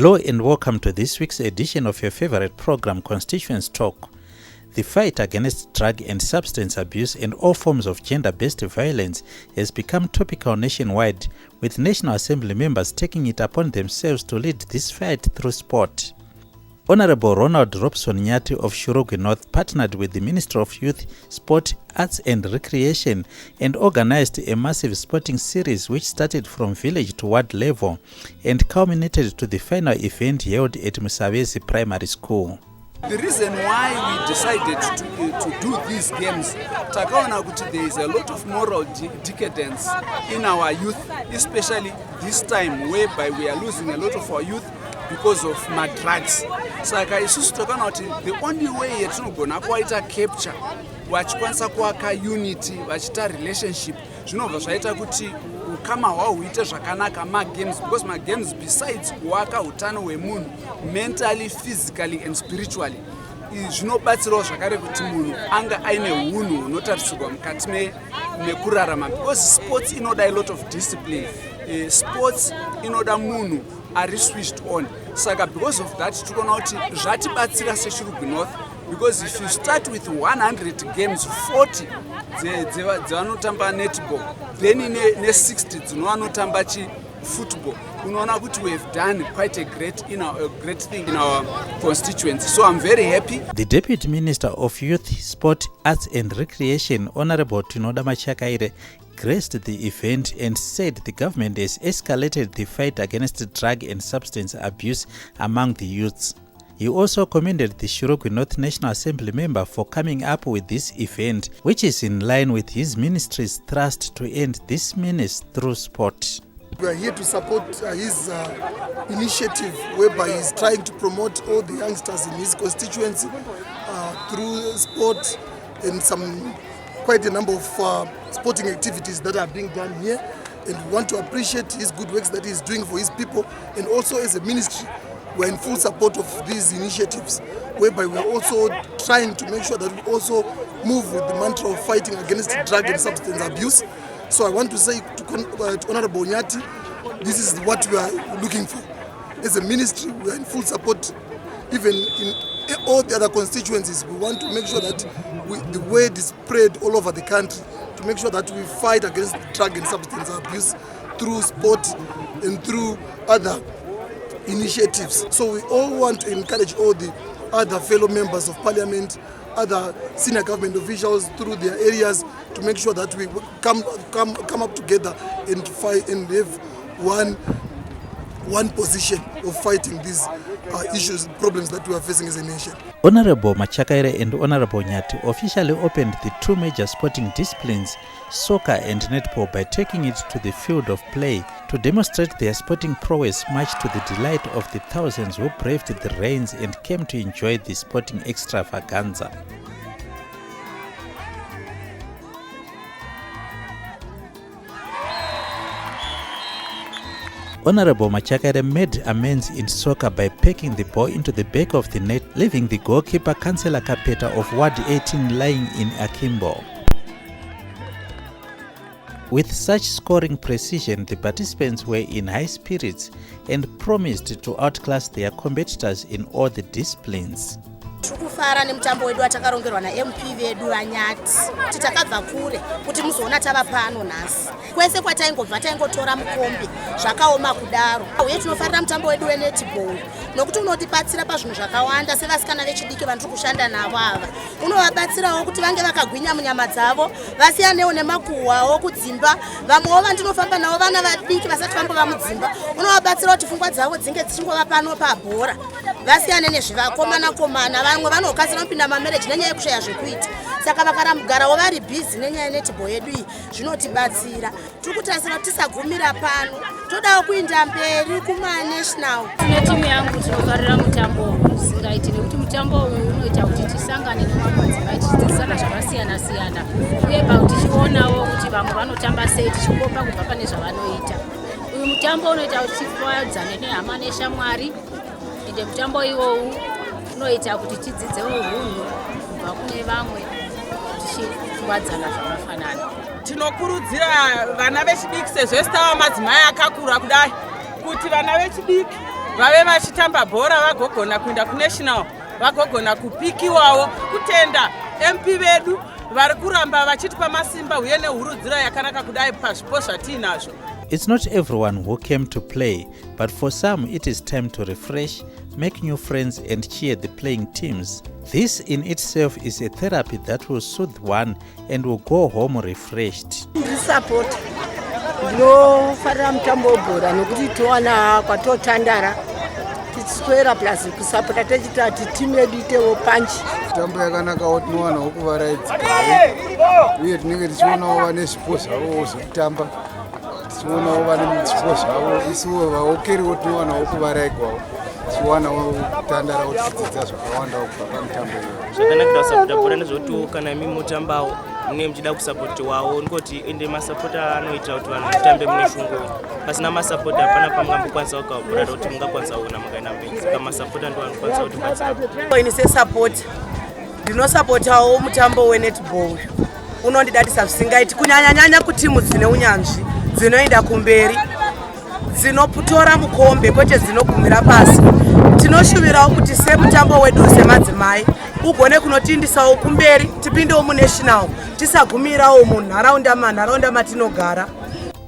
Hello and welcome to this week's edition of your favorite program, Constituency Talk. The fight against drug and substance abuse and all forms of gender-based violence has become topical nationwide, with National Assembly members taking it upon themselves to lead this fight through sport. Honorable Ronald Robson Nyathi of Shurugwi North partnered with the Ministry of Youth, Sport, Arts and Recreation and organized a massive sporting series which started from village to ward level and culminated to the final event held at Musavezi Primary School. The reason why we decided to do these games, takaona kuti there is a lot of moral decadence in our youth, especially this time whereby we are losing a lot of our youth because of drugs. Saka isusu takaona kuti the only way yatinogona kuita capture vachikwanisa kuaka unity vachita relationship zvinobva zvaita kuti ukama hwavo huite zvakanaka magames, because magames besides kuaka utano hwemunhu mentally, physically and spiritually zvinobatsirawo zvakare kuti munhu anga aine hunhu hunotarisirwa mukati mekurarama, because sports inoda a lot of discipline. Sports inoda munhu ari switched on. Saka because of that tikuona kuti zvatibatsira seShurugwi North, because if you start with 100 games, 40 dzevanotamba netball, then ne 60 dzinovanotamba football, unoona kuti we have done quite a great thing in our constituency. So I'm very happy. The Deputy Minister of Youth, Sport, Arts and Recreation, Honorable Tinoda Machakaire, graced the event and said the government has escalated the fight against drug and substance abuse among the youths. He also commended the Shurugwi North National Assembly member for coming up with this event, which is in line with his ministry's thrust to end this menace through sport. We are here to support his initiative whereby he is trying to promote all the youngsters in his constituency through sport and quite a number of sporting activities that are being done here. And we want to appreciate his good works that he is doing for his people. And also as a ministry, we are in full support of these initiatives, whereby we are also trying to make sure that we also move with the mantra of fighting against drug and substance abuse. So I want to say to Honorable Nyathi, this is what we are looking for. As a ministry, we are in full support. Even in all the other constituencies, we want to make sure that the word is spread all over the country to make sure that we fight against drug and substance abuse through sport and through other initiatives. So we all want to encourage all the other fellow members of parliament, other senior government officials through their areas to make sure that we come up together and fight and have one position of fighting these issues, problems that we are facing as a nation. Honorable Machakaire and Honorable Nyathi officially opened the two major sporting disciplines, soccer and netball, by taking it to the field of play to demonstrate their sporting prowess, much to the delight of the thousands who braved the rains and came to enjoy the sporting extravaganza. Honorable Machakaire made amends in soccer by pecking the ball into the back of the net, leaving the goalkeeper Councillor Kapeta of Ward 18 lying in akimbo. With such scoring precision, the participants were in high spirits and promised to outclass their competitors in all the disciplines. Tikufara nemutambo wedu watakarongerwa naMP vedu vaNyathi kuti takabva kure kuti muzoona tava pano nhasi. Kwese kwataingobva taingotora mukombe zvakaoma kudaro. Uye tinofarira mutambo wedu wenetball nokuti unotibatsira pazvinhu zvakawanda sevasikana vechidiki vandiri kushanda navo ava. Unovabatsirawo kuti vange vakagwinya munyama dzavo, vasiyanewo nemakuhwawo kudzimba. Vamwewo vandinofamba navo vana vadiki vasati vambova mudzimba. Unovabatsirawo kuti pfungwa dzavo dzinge dzichingova pano pabhora. Vasiyane nezvivakomana vamwe vanokasira kupinda mamereji nenyaya yekushaya zvekuita. Saka vakarambugarawo vari busy nenyaya yenetball yedu iyi zvinotibatsira. Tiri kutarisa kuti tisagumira pano, todawo kuenda mberi kuma-national. Timu yangu tinofarira mutambo usingaiti nekuti mutambo uyu unoita kuti tisangane nemadzimai tichidzidzisana zvakasiyana-siyana, uye tichionawo kuti vamwe vanotamba sei tichikomba kubva pane zvavanoita. Uyu mutambo unoita kuti tifadzane nehama neshamwari. Ende mutambo iwowu unoita kuti tidzidzewo hunhu kubva kune vamwe tichivadzana zvakafanana. Tinokurudzira vana vechidiki sezvo tava madzimai akakura kudai kuti vana vechidiki vave vachitamba bhora vagogona kuenda kunational, vagogona kupikiwawo, kutenda MP vedu vari kuramba vachitipa masimba uye nehurudziro yakanaka kudai pazvipo zvatiinazvo. It's not everyone who came to play, but for some it is time to refresh, make new friends and cheer the playing teams. This in itself is a therapy that will soothe one and will go home refreshed. Support no farira mutambo webhora nokuti towana kwatotandara tichitwera plus kusapota techitati timu yedu itewo panchi. Mitambo yakanaka tinowana wokuvaraidza uye tinenge tichionawo vane zvipo zvavo zvekutamba, tichionawo vane zvipo zvavo, isuwo vaokeriwo tinowana wokuvaraigwawo tichiwanawo kutandarawo tichidzidza zvakawandawo kubva pamitambo iyo. Zvakanakira kusapota bhora nezvokuti kana imi mutambawo mune muchida kusapotiwawo ngoti ende masapota anoita kuti vanhu mutambe mune shungu. Pasina masapota hapana pamungambokwanisa kugawa bhora rokuti mungakwanisa kuona mukaenda mberi. Saka masapota ndo anokwanisa kutibatsira. Ini sesapota ndinosapotawo mutambo wenetball unondidatisa zvisingaiti kunyanyanyanya kutimu dzine unyanzvi dzinoenda kumberi dzinotora mukombe kwete dzinogumira pasi. Tinoshuvirawo kuti semutambo wedu semadzimai ugone kunotindisawo kumberi tipindewo munational tisagumirawo munharaunda matinogara.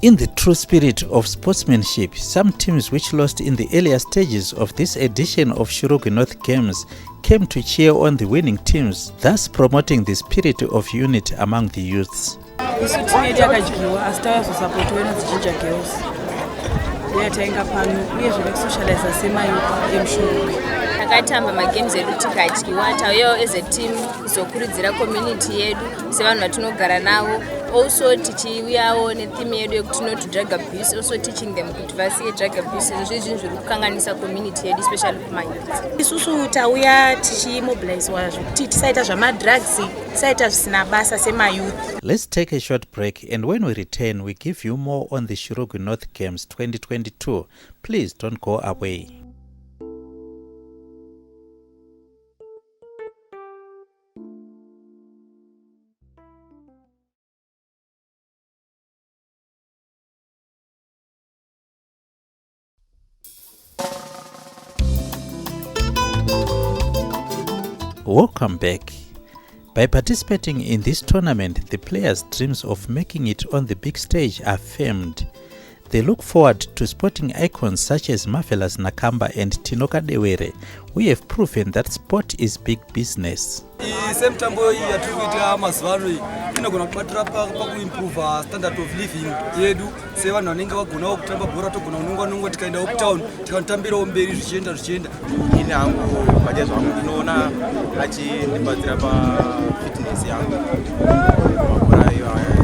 In the true spirit of sportsmanship, some teams which lost in the earlier stages of this edition of Shurugwi North Games came to cheer on the winning teams, thus promoting the spirit of unity among the youths. Takatamba magames edu tikadyiwa tauyawo as a team kuzokurudzira community yedu sevanhu vatinogara navo, also tichiuyawo netheme yedu yekuti no to drug abuse, also teaching them kuti vasiye drug abuse. Izvi zvinhu zviri kukanganisa community yedu especially kumayouth. Isusu tauya tichimobilizwa kuti tisaita zvamadrugs, tisaita zvisina basa semayouth. Let's take a short break, and when we return we give you more on the Shurugwi North Games 2022. Please don't go away. Welcome back. By participating in this tournament, the players' dreams of making it on the big stage are firmed. They look forward to sporting icons such as Marvelous Nakamba and Tinoka Dewere, who have proven that sport is big business. Semtambo yatikuita mazuvano inogona kubatira pakuimprove standard of living yedu sevanhu vanenge vagonawo kutamba bhora togona kunongwa tikaendawo kutown tikanotambirawo mberi zvichienda. Ini hangu pacha zvangu ndinoona achindibatsira pafitness yangu mabhora iwayo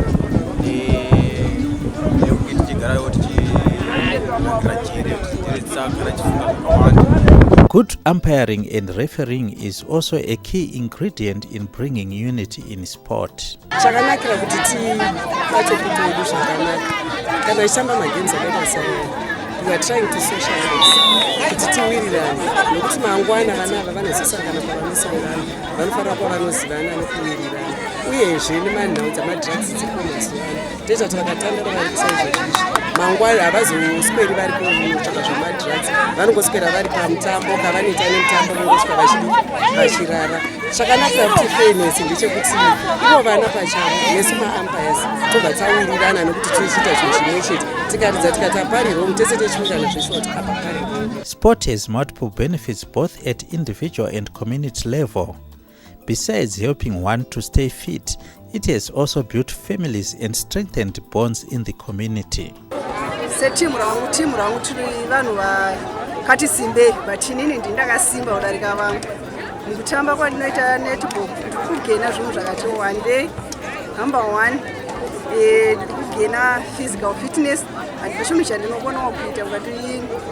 nekuti tichigarawo tichirangira jere kuti tisagara chifunga zvakawanda. Good umpiring and refereeing is also a key ingredient in bringing unity in sport. Chakanakira kuti tibate kuti wedu zvakanaka kana ichitamba magames akaita sayo, we are trying to socialize kuti tiwirirane nokuti mangwana vana ava vanozosangana pavanosangana vanofanira kuva vanozivana nekuwirirana uyezve nemanhau dzamadrugs dziripo mazuvaano ndezvati vakatandara vari kusaizvozvizvi mangwana havazosweri vari kutsvaka zvamadrugs, vanongoswera vari pamutambo kavanoita nemutambo vongosvika vachirara. Chakanakira kuti fairness ndechekuti ivo vana pachavo nesu maampires tobva tawirirana nokuti tichiita zvinhu zvimwe chete tikaridza tikati apari wrong tese tichiungana zveshuwa kuti apa pari wrong. Sport has multiple benefits both at individual and community level. Besides helping one to stay fit, it has also built families and strengthened bonds in the community. Timu rangu tiri vanhu vakati simbe, but inini ndindakasimba kudarika vamwe. Mukutamba kwandinoita netball ndikugena zvinhu zvakati wande. Number 1 ndikugena physical fitness, handishomi chandinokonawo kuita ukati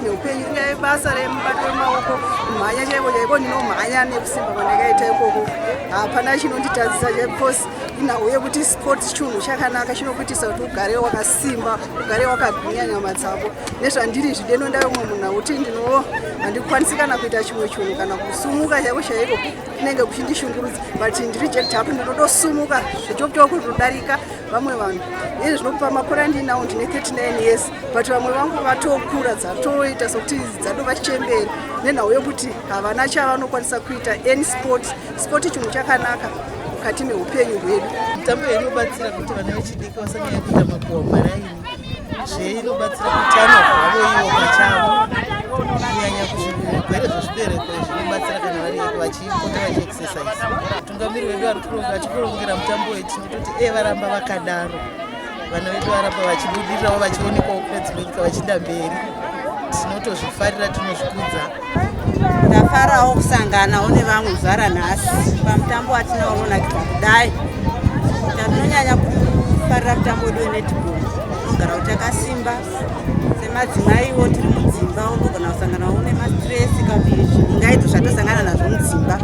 neupenyu ringai basa remubato wemaoko kumhanya chaiko ndinomhanya nekusimba kwandakaita ikoko. Hapana chinonditadzisa chekosi inhau yekuti sport chinhu chakanaka chinokuitisa kuti ugare wakasimba, ugare wakagwinya nyama dzako. Nezvandiri zvideno ndavomwe munhu kuti handikwanisi kana kuita chimwe chinhu kana kusumuka chaiko kunenge kuchindishungurudza, but ndireject hapo ndinotosumuka zvitokutodarika vamwe vanhu. Izvi zvinokupa makore andinawo ndine 39 years, but vamwe vangu vatokura dzatove dzatoita sokuti dzadova chemberi nenhau yokuti havana chavanokwanisa kuita any sport chinhu chakanaka mukati meupenyu hwedu. Mitambo inobatsira kuti vana vechidiki vasanyanya kuita makuhwa maraini, inobatsira utano hwavo ivo pachavo, kunyanya kuzvirwere zvezvibereko zvinobatsira kana vari vachipota vachiexercise. Mutungamiri wedu atikurongera mutambo wedu tinototi varamba vakadaro, vana vedu varamba vachibudirirawo vachionekwawo kune nyika vachienda mberi, tinotozvifarira, tinozvikudza. Ndafarawo kusanganawo nevamwe zvara nhasi pamutambo watinonakidza kudai. Tinonyanya kufarira mutambo wedu wenetball, unogara utakasimba semadzimaiwo tiri mudzimba, unogona kusanganawo nemastresi ingaidzo zvatosangana nazvo mudzimba.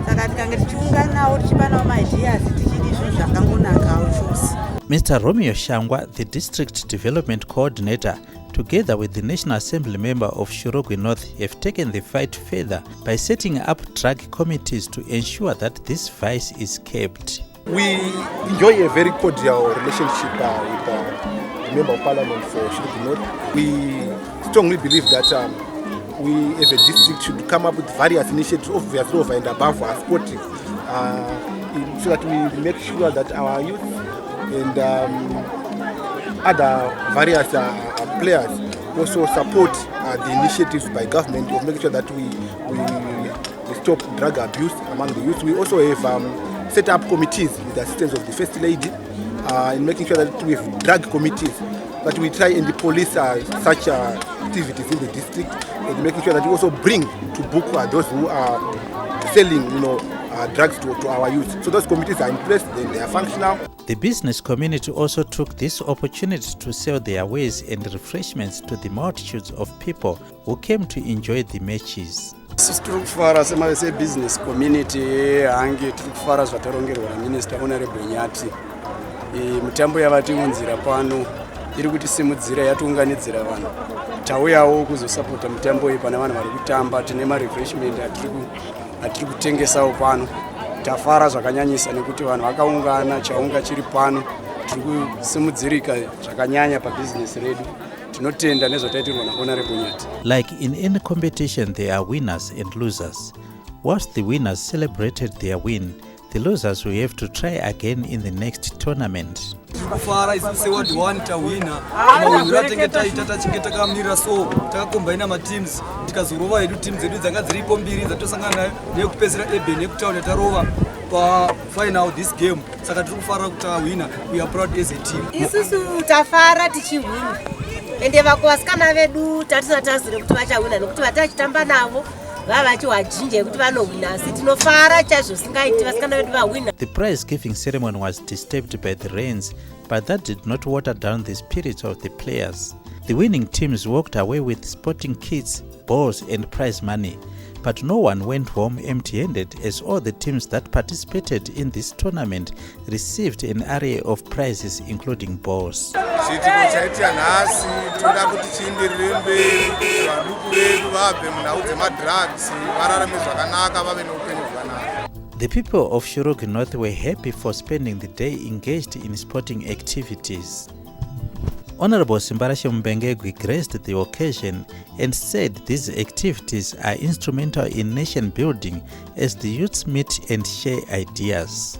Saka tikange tichiunganawo tichipanawo maideas tichidi zvinhu zvakangonakawo chose. Mr. Romeo Shangwa, the District Development Coordinator, together with the National Assembly member of Shurugwi North, have taken the fight further by setting up drug committees to ensure that this vice is kept. We enjoy a very cordial relationship with the Member of Parliament for Shurugwi North. We strongly believe that we as a district should come up with various initiatives of their over and above our sporting, so that we make sure that our youth and other various players also support the initiatives by government of making sure that we stop drug abuse among the youth. We also have set up committees with the assistance of the First Lady in making sure that we have drug committees, that we try and police such activities in the district, and making sure that we also bring to book those who are selling, drugs to our youth. So those committees are in place, they are functional. The business community also took this opportunity to sell their wares and refreshments to the multitudes of people who came to enjoy the matches. Tiri kufara semavese business community hange tiri kufara zvatarongerwa naMinister Honorable Nyathi. Mitambo yavatiunzira pano iri kutisimudzira, yatiunganidzira vanhu. Tauyawo kuzosapota mitambo iyi pana vanhu vari kutamba, tine marefreshment atiri kutengesawo pano. Tafara zvakanyanyisa nekuti vanhu vakaungana, chaunga chiri pano, tiri kusimudzirika zvakanyanya pabusiness redu. Tinotenda nezvataitirwa naHonorable Nyathi. Like in any competition, there are winners and losers. Whilst the winners celebrated their win, the losers will have to try again in the next tournament. Kufara isi ward 1 tawina mawinura tenge taita tachinge takamirira so takakombaina mateams tikazorova hedu teams edu dzanga dziripo mbiri dzatosangana nekupedzera Eben nekutaura tarova pa final this game, saka tiri kufara kuti tawina. We are proud as a team. Isusu tafara tichiwina ende vasikana vedu tatisatazire kuti vachawina nekuti vatachitamba navo vavachiwajinja kuti vanowina, asi tinofara chaizvo singaiti vasikana vedu vawina. The prize giving ceremony was disturbed by the rains, but that did not water down the spirits of the players. The winning teams walked away with sporting kits, balls and prize money, but no one went home empty-handed, as all the teams that participated in this tournament received an array of prizes including balls. The people of Shurugwi North were happy for spending the day engaged in sporting activities. Honorable Simbarashe Mbengegwi graced the occasion and said these activities are instrumental in nation building as the youths meet and share ideas.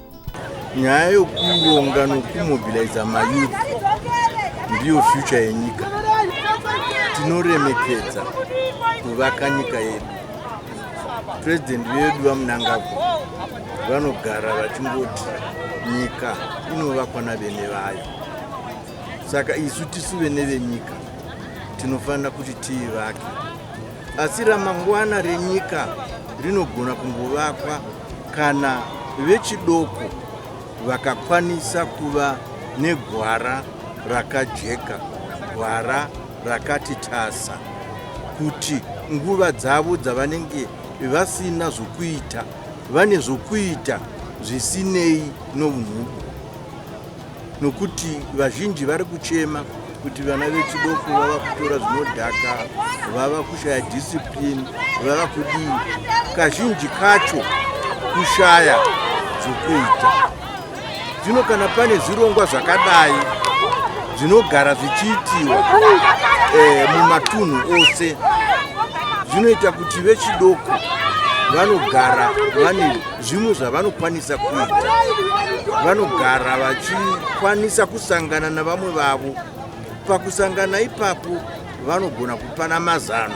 Nyaya yokuronga nokumobiliza mayouth ndiyo future yenyika. Tinoremekedza kuvaka nyika yedu. President wedu vamunangagwa vanogara vachingoti nyika inovakwa navene vayo. Saka isu tisuve nevenyika tinofanira kuti tiivake. Asi ramangwana renyika rinogona kungovakwa kana vechidoko vakakwanisa kuva negwara rakajeka, gwara rakati tasa, kuti nguva dzavo dzavanenge vasina zvokuita vane zvokuita zvisinei nounhu. Nokuti vazhinji vari kuchema kuti vana vechidoko vava kutora zvinodhaka, vava kushaya discipline, vava kudii. Kazhinji kacho kushaya zvokuita. Zvino kana pane zvirongwa zvakadai dzinogara zvichiitiwa mumatunhu ose zvinoita kuti vechidoko vanogara vane zvimwe zvavanokwanisa kuita, vanogara vachikwanisa kusangana navamwe vavo. Pakusangana ipapo vanogona kupana mazano.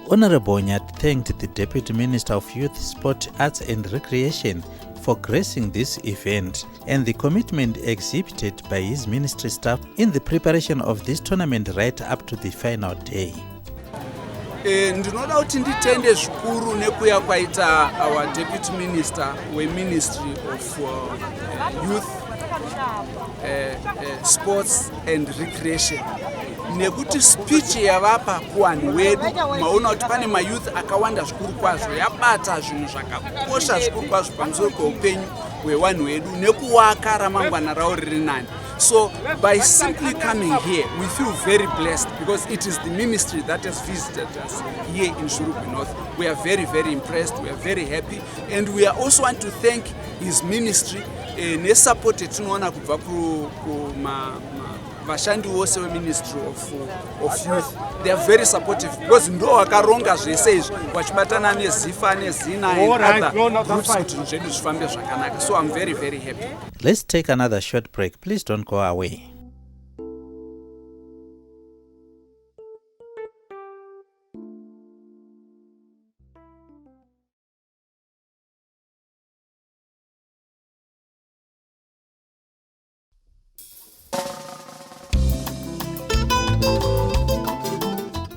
Honorable Nyathi thanked the Deputy Minister of Youth, Sport, Arts and Recreation for gracing this event and the commitment exhibited by his ministry staff in the preparation of this tournament right up to the final day. Ndinoda kuti nditende zvikuru nekuya kwaita our Deputy Minister we-Ministry of Youth, Sports and Recreation. Nekuti speech yavapa kuvanhu vedu maona kuti pane mayouth akawanda zvikuru kwazvo, yabata zvinhu zvakakosha zvikuru kwazvo pamusoro peupenyu hwevanhu vedu nekuwaka ramangwana ravo riri nani. So by simply coming here, we feel very blessed because it is the ministry that has visited us here in Shurugwi North. We are very, very impressed, we are very happy, and we are also want to thank his ministry nesupport etinoona kubva vashandi vose veministry of youth. They are very supportive because ndo vakaronga zvese izvi vachibatana nezifa nezina and other groups kuti zvedu zvifambe zvakanaka. So I'm very, very happy. Let's take another short break. Please don't go away.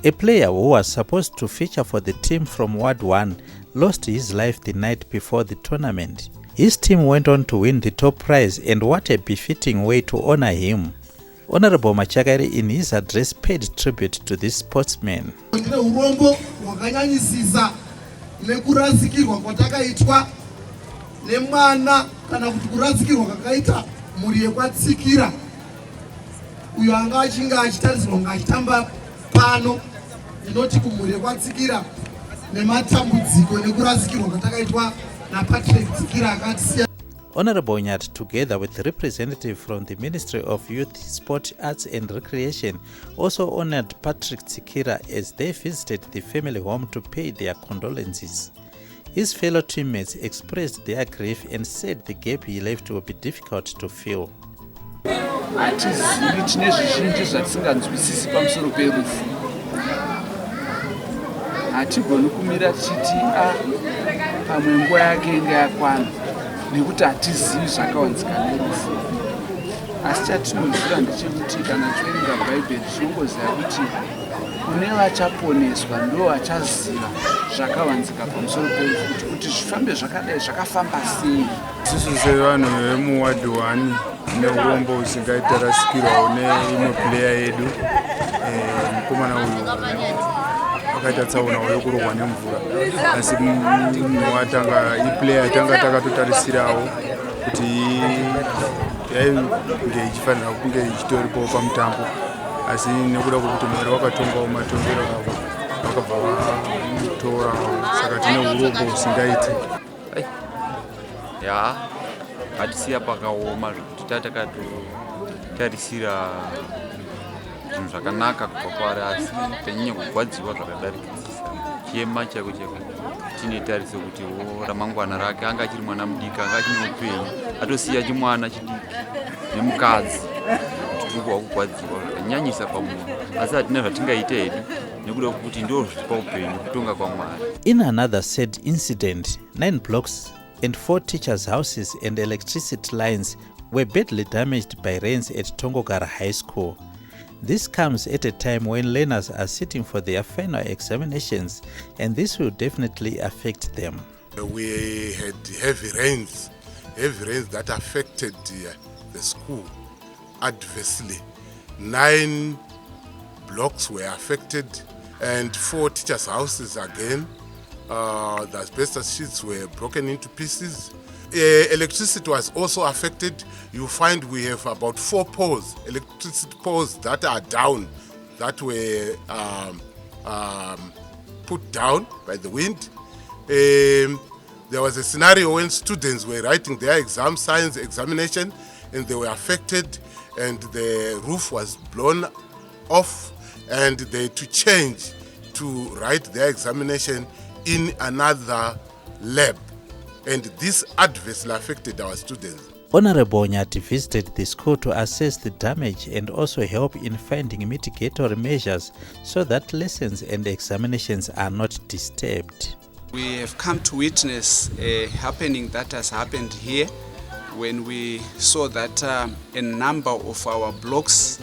A player who was supposed to feature for the team from Ward 1 lost his life the night before the tournament. His team went on to win the top prize, and what a befitting way to honor him. Honorable Machagari in his address paid tribute to this sportsman. Inoti kumure kwatsikira nematambudziko nekurasikirwa kwatakaitwa naPatrick Tsikira akatisiya. Honorable Nyathi, together with representative from the Ministry of Youth, Sport, Arts and Recreation, also honored Patrick Tsikira as they visited the family home to pay their condolences. His fellow teammates expressed their grief and said the gap he left would be difficult to fill. Hatizivi tine zvizhinji zvatisinganzwisisi pamusoro perufu. Hatigoni kumira tichiti pamwe nguva yake inge yakwana nekuti hatizivi zvakawanzika nerufu. Asi chatinoziva ndechekuti kana toerenga bhaibheri tinongoziva kuti kune vachaponeswa ndo vachaziva zvakawanzika pamusoro perufu, kuti zvifambe zvakadai zvakafamba sei. Isusu sevanhu vemuward 1 neurombo husingaita rasikirwawo neimwe player yedu, mukomana uyu akaita tsaona yokurohwa nemvura, asi munhu watanga iplayer tanga takatotarisirawo kuti yainge ichifanira kunge ichitoripo pamutambo, asi nekuda kwokuti mwari wakatongawo matongero avo vakabva vatora, saka tine urombo husingaiti. Hatisiya pakaoma zvekuti tatakatotarisira zvinhu zvakanaka kubva kwaari, asi tanyanya kugwadziwa zvakadarikisisa. Chema chako cheko tine tariso kuti ramangwana rake anga achiri mwana mudiki, anga achine upenyu, atosiya chimwana chidiki nemukadzi. Tiri kugwadziwa zvakanyanyisa pamunhu, asi hatina zvatingaita hedu nekuda kwokuti ndo zvitipa upenyu kutonga kwaMwari. In another sad incident, 9 blocks and 4 teachers' houses and electricity lines were badly damaged by rains at Tongogara High School. This comes at a time when learners are sitting for their final examinations, and this will definitely affect them. We had heavy rains that affected the school adversely. 9 blocks were affected and 4 teachers' houses again. The asbestos sheets were broken into pieces. Electricity was also affected. You find we have about 4 poles, electricity poles that are down, that were put down by the wind. There was a scenario when students were writing their exam, science examination, and they were affected, and the roof was blown off, and they had to change to write their examination in another lab, and this adversely affected our students. Honorable Nyathi visited the school to assess the damage and also help in finding mitigatory measures so that lessons and examinations are not disturbed. We have come to witness a happening that has happened here when we saw that a number of our blocks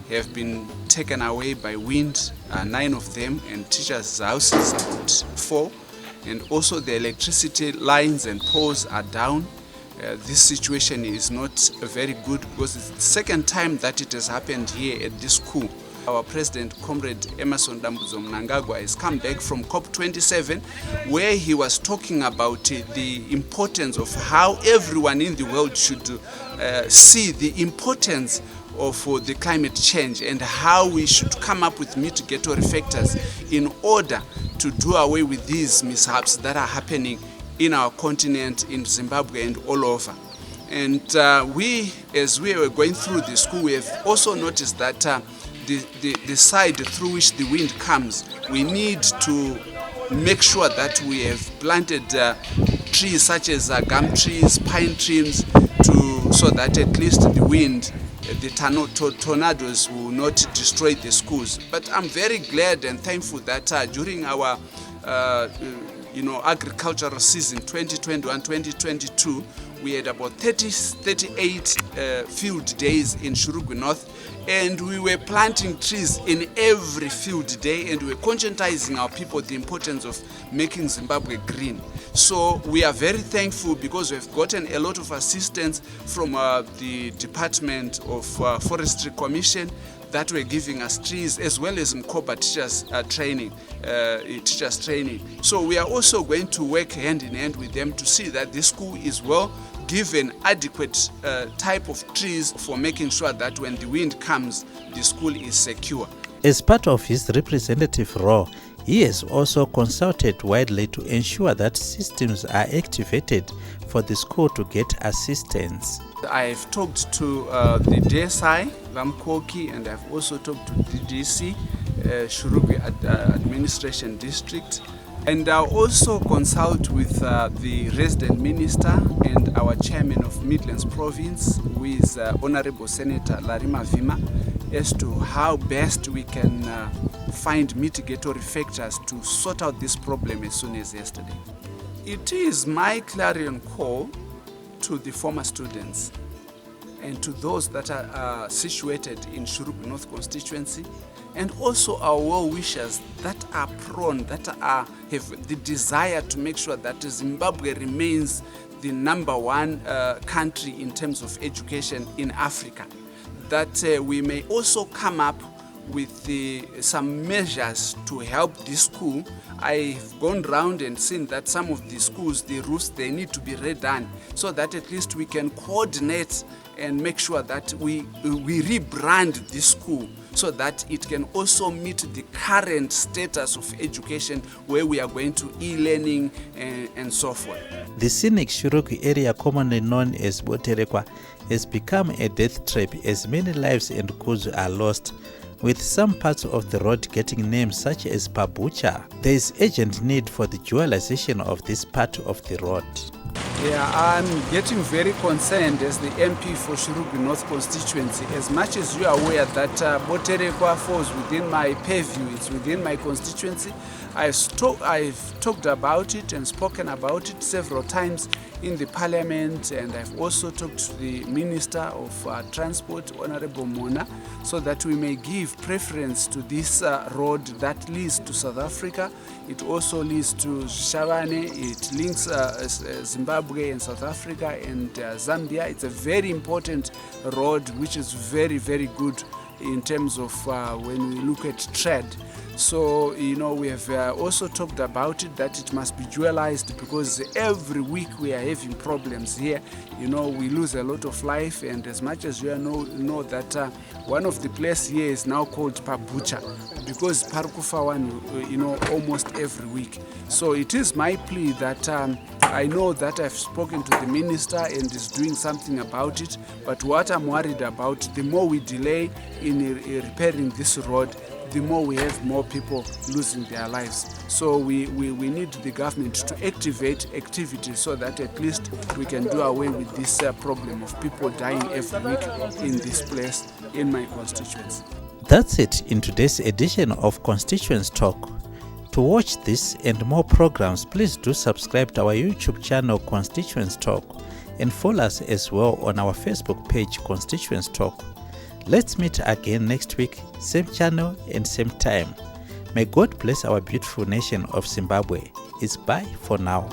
have been taken away by wind, 9 of them, and teachers' houses about 4, and also the electricity lines and poles are down. This situation is not very good because it's the second time that it has happened here at this school. Our President, Comrade Emerson Dambudzo Mnangagwa, has come back from COP27 where he was talking about the importance of how everyone in the world should see the importance of the climate change and how we should come up with mitigatory factors in order to do away with these mishaps that are happening in our continent, in Zimbabwe and all over. And we, as we were going through the school, we have also noticed that the side through which the wind comes, we need to make sure that we have planted trees such as gum trees, pine trees, so that at least the wind, the tornadoes will not destroy the schools. But I'm very glad and thankful that during our agricultural season 2021-2022, we had about 38 field days in Shurugwi North, and we were planting trees in every field day, and we were conscientizing our people the importance of making Zimbabwe green. So we are very thankful because we've gotten a lot of assistance from the Department of Forestry Commission that were giving us trees, as well as Mkoba teachers training. So we are also going to work hand in hand with them to see that this school is well given adequate type of trees for making sure that when the wind comes, the school is secure. As part of his representative role, he has also consulted widely to ensure that systems are activated for the school to get assistance. I've talked to the DSI, Vamkoki, and I've also talked to the DC, Shurugwi Administration District. And I'll also consult with the resident minister and our chairman of Midlands Province, who is Honorable Senator Larima Vima, as to how best we can find mitigatory factors to sort out this problem as soon as yesterday. It is my clarion call to the former students and to those that are situated in Shurugwi North Constituency, and also our well-wishers that are prone, that have the desire to make sure that Zimbabwe remains the #1 country in terms of education in Africa, that we may also come up with some measures to help this school. I've gone round and seen that some of the schools, the roofs, they need to be redone so that at least we can coordinate and make sure that we rebrand this school so that it can also meet the current status of education where we are going to e-learning and so forth. The scenic Shurugwi area, commonly known as Boterekwa, has become a death trap as many lives and goods are lost, with some parts of the road getting names such as Pabucha. There is urgent need for the dualization of this part of the road. Yeah, I'm getting very concerned as the MP for Shurugwi North Constituency. As much as you are aware that Boterekwa falls within my purview, it's within my constituency, I've talked about it and spoken about it several times in the Parliament, and I've also talked to the Minister of Transport, Honorable Mona, so that we may give preference to this road that leads to South Africa. It also leads to Shavane. It links Zimbabwe and South Africa and Zambia. It's a very important road which is very, very good in terms of when we look at trade. So, we have also talked about it, that it must be dualized, because every week we are having problems here. We lose a lot of life, and as much as you know that one of the places here is now called Pabucha, because Parukufa one, almost every week. So it is my plea that I know that I've spoken to the minister and is doing something about it, but what I'm worried about, the more we delay in repairing this road, the more we have more people losing their lives. So we need the government to activate activities so that at least we can do away with this problem of people dying every week in this place, in my constituency. That's it in today's edition of Constituents Talk. To watch this and more programs, please do subscribe to our YouTube channel Constituents Talk and follow us as well on our Facebook page Constituents Talk. Let's meet again next week, same channel and same time. May God bless our beautiful nation of Zimbabwe. It's bye for now.